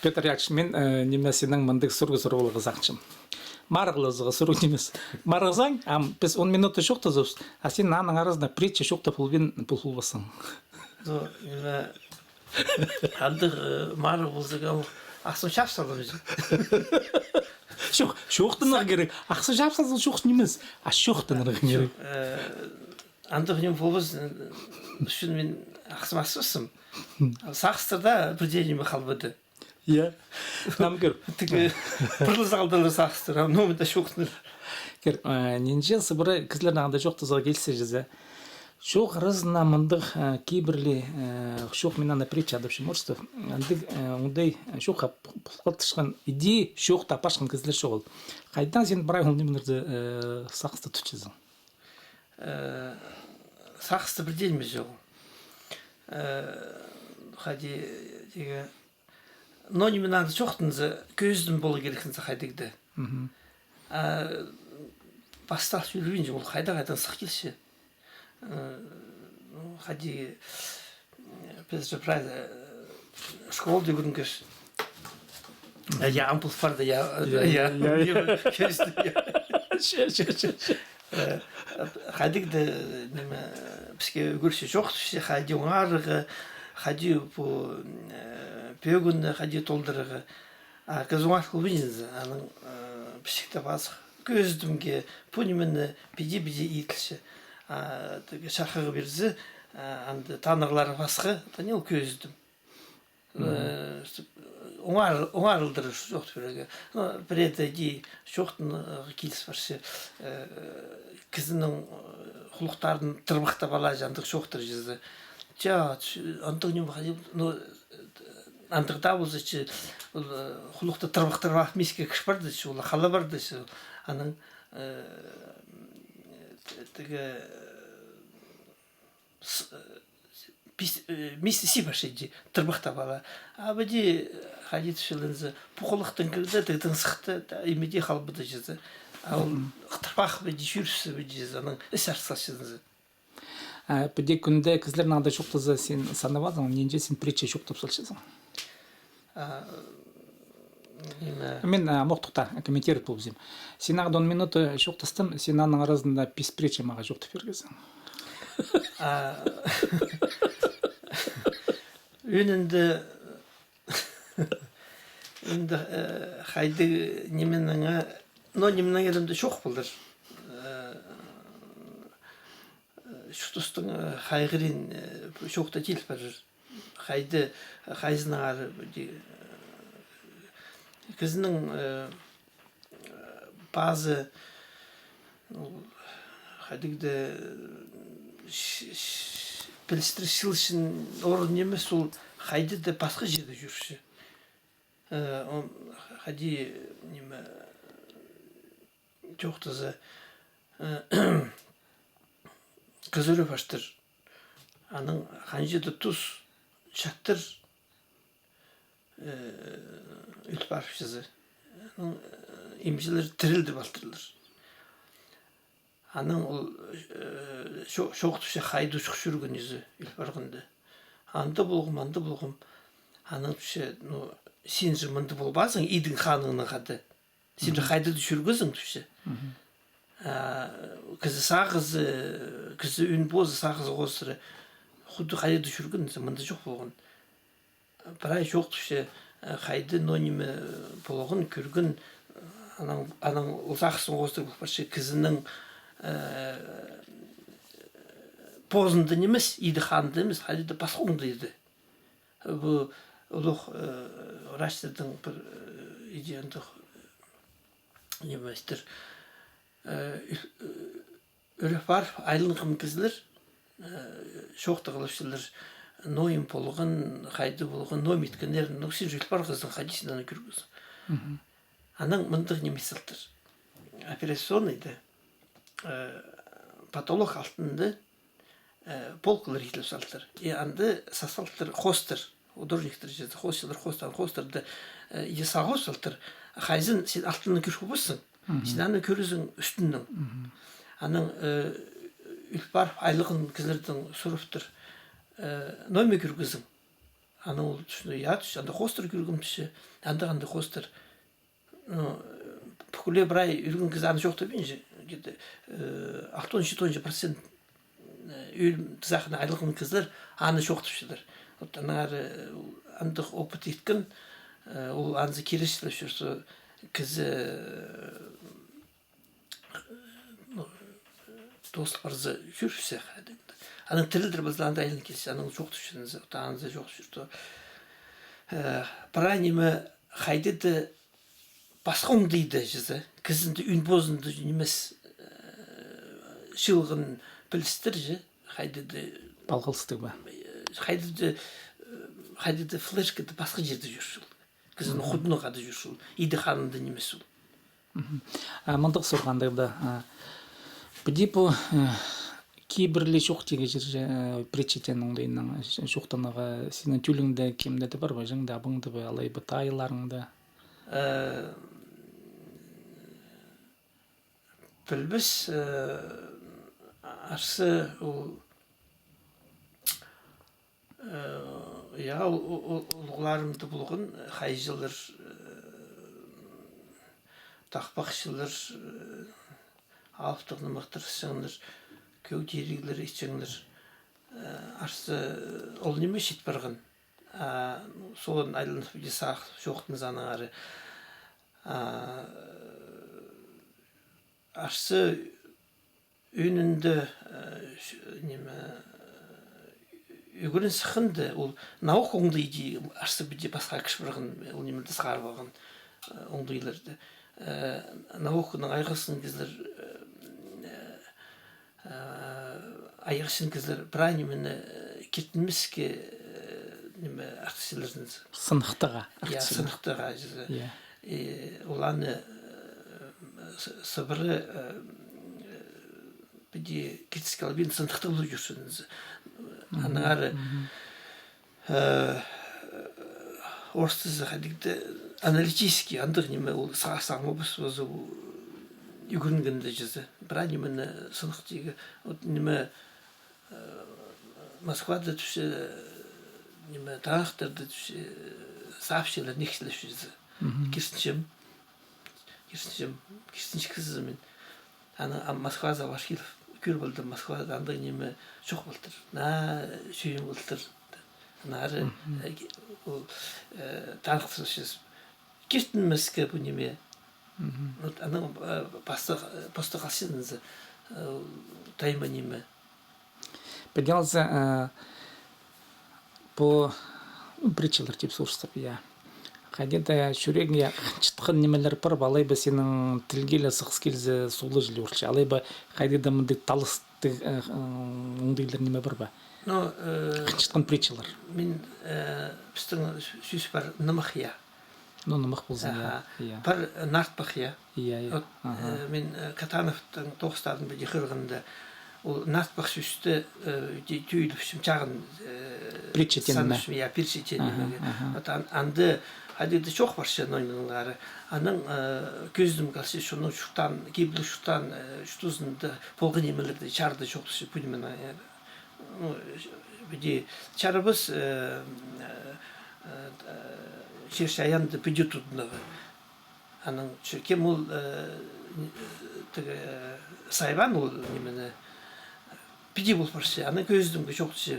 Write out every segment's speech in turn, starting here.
Петр Яковлевич, мен немнесенің мындық сұрғы қызақчым. Марғылызығы сұрғы немес. Марғызаң, біз 10 минутта шоқтызыз, а сен наның арасында притча шоқта пұл басың. Андық марғылызығы ақсын шапсырды біз. Шоқтыныр керек. Ақсын шапсырды шоқ немес, а шоқтыныр керек. Андық нем болбыз үшін мен ақсым асырсым. Сақыстырда бір денеме қалбады. Иә. Нам кер. Пырлыз алдылы сақыстыр. Номында шоқтыныр. Кер, ненже сыбыры кізлерін ағында жоқтызға келсе жезе. Шоқ рызына мындық кейбірлі шоқ менен притча адыпшы морстов. Ондай шоққа пұлқатышқан идея шоқта апашқан кізлер шоғыл. Қайдан сен бірай ол немелерді сақысты түтчезің? Сақысты бір делміз жоқ. Қади деге но неменанды жоқтыңызы көздің болу керекінсі қайдегді. Бастақ сөйлейін жоқ, ол қайдан сық келші. Қади біз же правда школ деген кеш. Я амплфарда, я көзді. Қадигді бізге көрсе жоқ түшсе қади оңарығы, қади пөгінді, қади толдырығы. Кіз оңар қылбейінізі, аның бішікті басық. Көздімге пөнімені беде-беде етілші. Шақығы берзі, танығылары басқы, тәне ол көздім. Оңарылдыры жоқты біреге. Бір еті дей жоқтың келіс баршы. Кізінің құлықтарын тұрбықта бала жандық жоқтыр жезді. Антық нем қадеп, антықта болсы че құлықты тұрбықтырбақ меске кіш барды че, ол қала барды че, аның мисті сипашы де тұрбықта бала. Абыде қадет шылынзы бұқылықтың кірді, тігдің сықты, емеде қалбыды жезді. Ал тұрбақ бәде жүрісі бәде жезді, аның іс арсашызды. Пәде күнде кізлерін ағдай шоқтызы сен санавадың, ненже сен притча шоқтап сылшызың? Мен моқтықта комментеріп бұл бізем. Сен ағды 10 минуты шоқтастым, сен аның арасында пис притча маға жоқтап бергізің. Өнінді қайды неменіңі, но неменің едімді шоқ болдыр. Шұқтыстың қайғырын шоқта келіп барыр. Қайды қайзының ары кізінің базы қайдығды білістір шылшын орын емес, ол қайдыды басқа жерде жүрші. Қайды жоқтызы қызыры баштыр. Аның қанжеді тұз шаттыр үліп барып жызы. Емшілер тірілді балтырылыр. Аның ол шоқтышы қайды ұшық жүрген езі үліп барғынды. Анды болғым. Аның түші, сен жы мұнды болбасың, идің қаныңның қады. Сен жы қайды жүргізің түші. Кізі сағызы, кізі үн бозы сағызы қосыры. Құды қайды жүрген, мұнды жоқ болған. Бірай жоқ түші қайды нонимі болған, көрген. Аның ұлсақысын қосыры бұл баршы кізінің позынды немес, иді қанды емес, қайды басқоңды еді. Бұл ұлық врачтардың бір идеяндық неместер өріп бар, айлынғым кізілер, шоқты қылышылыр, нойым болған, қайды болған, ной меткенер, нөксен жүріп бар қыздың қадесін аны көргізі. Аның мұндық немес сылтыр. Операционныйды, патолог алтынды полкылар етіліп салтыр. Анды сасалтыр қостыр, удорниктер жеді, қостырды, есағау салтыр. Қайзын сен алтынны көріп болсын, сен аны көрізің үстіннің. Аның үліп барып айлығын кізілердің сұрыптыр. Нойме көргізің. Аны ул түшүнө ятыш, анда хостер күргүмтүшү, анда хостер. Бүкүле бир ай үргүн кыз аны жок деп инже. 60-70% үйүм тизахына айлыгын кыздар аны жок депшилер. Вот анары андык опыт иткин, ул анзы кирешлеп жүрсө кыз достук барзы жүрсө кадимде. Анын тилдер базланда айлын келсе, анын жок түшүнүз, таанзы жок жүртө. Параниме хайдыды баском дейді жүзі. Кызынды үн бозынды немес шылғын білістір же. Хайдыды Балғылсыздық ба? Хайдыды флешкады басқа жерде жүршіл. Кызын худны қады жүршіл. Иді ханынды немес ол. Мындық сұрғандығда, бұде бұл кейбірлі жоқ теге жер пречетен оңдайынан жоқтаныға сенің түліңді кемді бар ба, жыңды абыңды ба, алай бұ тайларыңды? Білбіс арсы ол ұлғыларымды бұлғын қай жылыр тақпақ жылыр алыптығыны мықтыр сыңылыр көу терегілер ешчіңілер арсы ол неме шет барғын соғын айланып бүйде сақ жоқтың заның ары арсы өнінді неме үгірін сықынды ол науқ оңдайды арсы бүйде басқа кіш барғын ол немелді сағар бағын оңдайларды науқының айғысын кездер айғышын кездер бір немені кетінмеске неме артистердің сынықтыға сынықтыға оланы сыбыры біде критический албин сынықтылы жүрсіңіз аның ары орыстызы қадикті аналитический андық неме ол сағасағымы бұс өзі үгірінгенді жүзі бір немені сынықтығы неме Москвада түші неме таңақтарды түші сообщилар нексілер жүзі керсінші кізі мен аны Москвада башкилов көр болды Москвада андық неме жоқ болдыр сүйім болдыр ары таңықтыр жүз керттін мәске бұл неме аны посты қалсынызы тайма неме Поднялся по притчалар тип сурстап, я. Қайдеда шүрегіне чытқын немелер бар, алай ба сенің тілгелі сықс келзі сулы жылы ұрчы. Алай ба қайдеда мұнды талысты оңдайлар неме бар ба? Чытқын притчалар. Мен біздің сөз бар нымық я. Нымық болсын, я. Бар нартпақ я. Иә. Мен Катановтың тоғыстардың біде қырғынды ол нартпақ сөзді түйіліп шымчағын притчетенме. Я притчетенме. Анды Hadide çok var şey oyunları. Anın gözüm kalsı şunu şutan, gibli şutan, şutuzunda polgun yemelerde çarda çok şey pulmana yani. Bir de çarabız şirşayan da pücü tutduğunda. Anın kim ol sayban ol yemene pücü bul var şey. Anın gözüm çok şey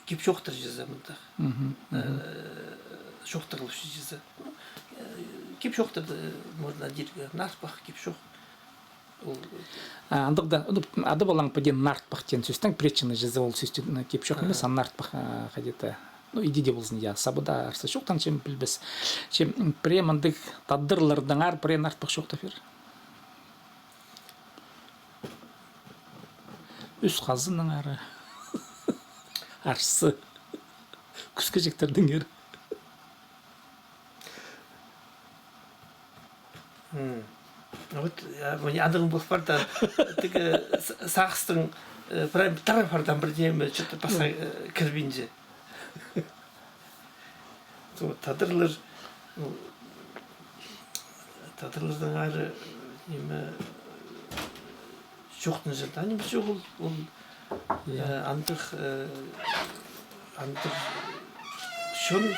gibi çoktur cezamında. Şoktırlı şişesi. Kip şoktır можно dire nartbach kip şok. Андыгда ады болаң педен нартбах тен сөстің причина жезе ол сөстің кеп шок емес нартбах қадеті. Ну иди де болсын я сабыда арса шоктан чем билбес. Чем премандык таддырлардан ар пре нартбах шокта фер. Үс қазының ары. Арсы. Күскежектердің ері. Вот я андығын болып барда тігі сағыстың прайм тарафардан бірдеме что-то паса кірбинже. Тадырлардан ары неме жоқтың жерді. Анем жоқ ол андық Şun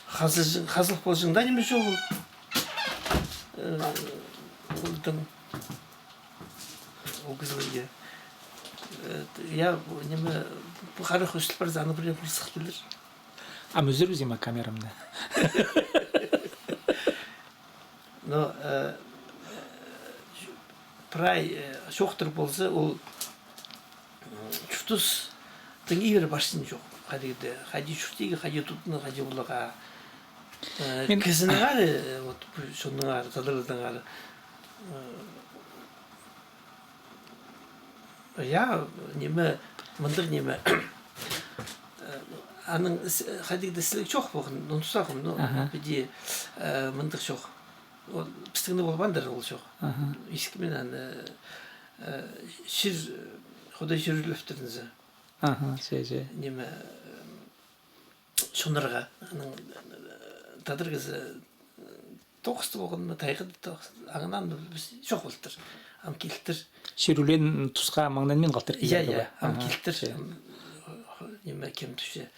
hazırlık bolşunda nime şol? Buldum. O kızılga. Ya nime bu qarı hoşlup bir zanı bir fırsat gelir. Ama özür üzeyim kameramda. No, pray şoktur bolsa ol çutus tın iyi başsın yok. Hadi şurtigi hadi tutunu hadi bulaga. Kızını var şunun var tadırdan var. Ya nime mındır nime anın hadi de silik çok bakın unutsakım no bir diye mındır çok. O pisliğinde bolbandır ol çok. İski bilen şir Xuday şir löftürünüzü. Şey. Nime şunlarga anın tadır kızı toqustu bolğanda tayqı ağından çok boldur. Am kiltir. Şirülen tuska mangdan men qaltır. Ya, am kiltir. Nime kim tüşe.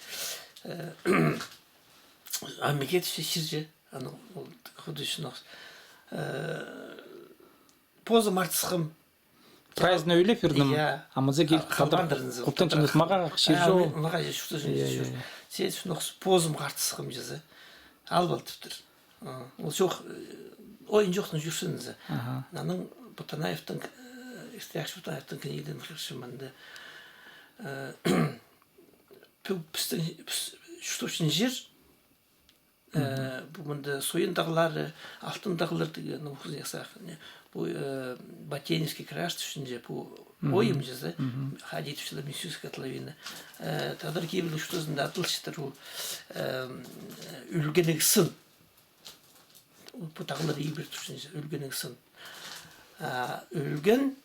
Am get şirje anın Xuday şunoq. Поза мартсқым. Праздно öyle firdim. Ama zeki қалбандырыңыз. Құптан чындық маға ширжо. Маға шушта жүр. Сен шуноқ позым қартысқым жазы. Албалтыптыр. Ол жоқ ойын жоқтың жүрсіңіз. Наның Бұтанаевтың Истияш Бұтанаевтың книгіден қыршыманды. Пістің шуштошын жер bu mında soyun dağları, altın dağları diye nüfuz yasak. Bu Batyenevski kraş düşünce bu oyum cızı. Hadi tuşlar misyus katlavina. Tadır ki bir şutuzunda atılıştır o ülgenek sın. Bu dağları iyi bir düşünce ülgenek sın. Ülgen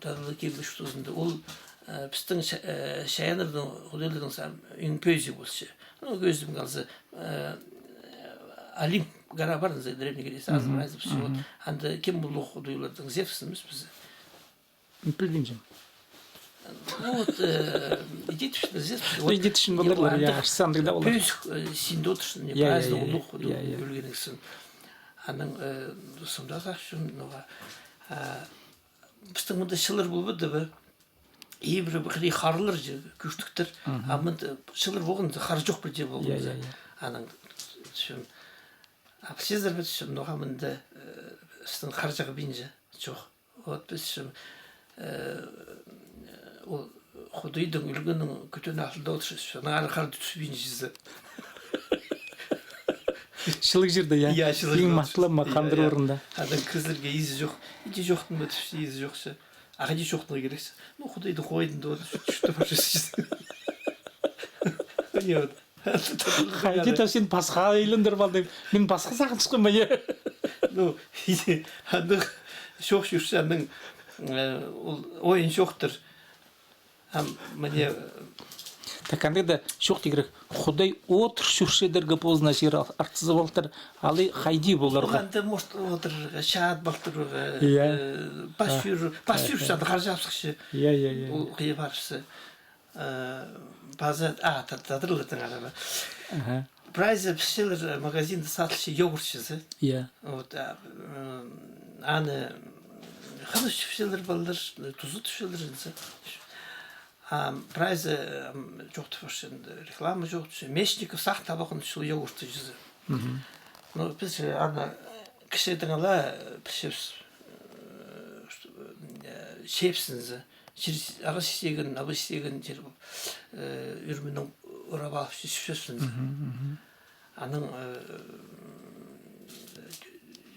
tadır ki bir şutuzunda ol pistin şayanırdan hodurdan sam ünpözi bolsa. O gözüm kalsa alim garabarın zedremni gelirse az biraz bir şey. Anda kim buluk duyulardan zevsimiz biz. Bilmiyorum. Вот идите здесь. Идите şimdi bunlar ya. Sandıkta olur. Pöz sinde otursun. Bazı buluk ülgeneksin. Anın dostumda da şunu bizden burada şılır bulmadı be. İyi bir harılır güçlüktür. Ama şılır boğunca har çok bir şey boğunca. Anın şun sizler bir şun nohamında sizden harcağı bince çok. O biz şun o Xudaydın ülgenin kötü altında oturuşu. Nağar kar düşüp bincisi. Şılık jirde ya. Ya şılık. Ең мақтылы мақанdır орында. Adam kızlarga izi yok. İki жоқтың ба düştü izi yoksa. Ағади жоқтығы керексі. Ну, Xudaydı қойдың да düştü başысыз. Не вот. Қайда сен басқа үйлендір балдым. Мен басқа сағын шыққым ба е? Ну, андық шоқ жүрсе андың ойын шоқтыр. Мне Таканда да шоқ дегірек. Құдай отыр шүршедерге позна жер артызы болтыр. Алы қайди болар. Оғанды может отыр шаат балтыр. Бас жүрсе қар жапсықшы. Ол қиы баршысы. Bazı tadırlıdın araba. Prize pişilir magazinde satılışı yoğurtçısı. Вот anı ханış pişilir balır, tuzu pişilir. Prize çok tüfürşün, reklamı çok tüfürşün. Meşnikov sağ tabakın şu yoğurtçısı. Ну, biz ana kişiden ala pişir şepsiniz. Ağa şişegen, ağa şişegen ürünün oraba şişiyorsunuz. Anın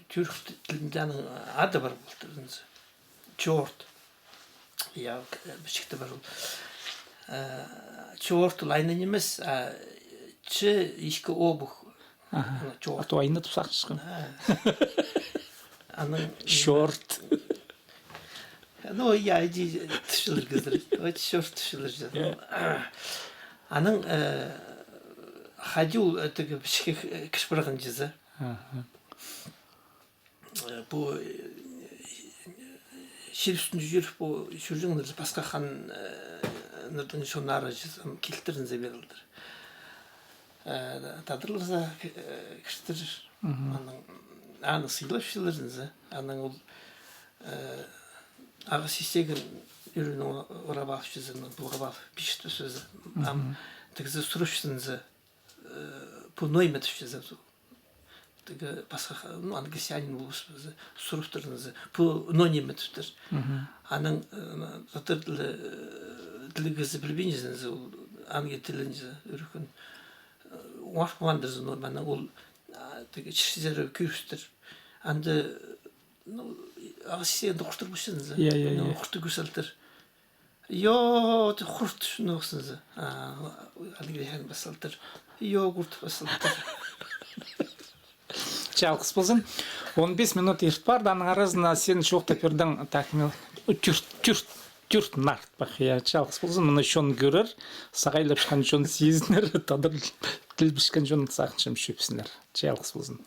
Türk dilinden adı var buldunuz. Çort. Ya bir çıktı var. Çort laynanımız çı işki obuk. Çort. Ayında tutsak çıkın. Anın Şort. Ну, я иди тушилер кыздыр. Ой, шорт тушилер. Анын хадил тиги бишке киш барган жизы. Бу шир үстүндө жүрүп, бу жүрүңдөр башка хан нырдын шонары жизам келтиринзе берилдир. Анын Türk dilinden adı var buldunuz. Çort. Ya bir çıktı var. Çort laynañımız çı işki obuk. тадырларса кіштір аны сыйлап шылырынзы аның ол ағы сестеген үйрінің орабав жүзінің бұлғабав пишті сөзі тігізі сұрышсынзы пуноймет жүзі тігі басқа ангесянин болғызы сұрыптырынзы пуноймет жүздер аның тілігізі білбейнізінзі анге тілінзі үрікін уаш қуандырзы норманы ол чишизері күйістір анды ағасиенді құштыр бұшсынызы құшты көсілтір құрт шыны оқсынызы алгерген басылтыр құрт басылтыр Жалғыз болсын 15 минут ерт бар даның арасында сен шоқта көрдің тәкімел түрт нарт бақ жалғыз болсын мұны шон көрір сағайлап шыққан шон сезінер тадыр тіл бішкен шон сақыншым шөпсінер жалғыз болсын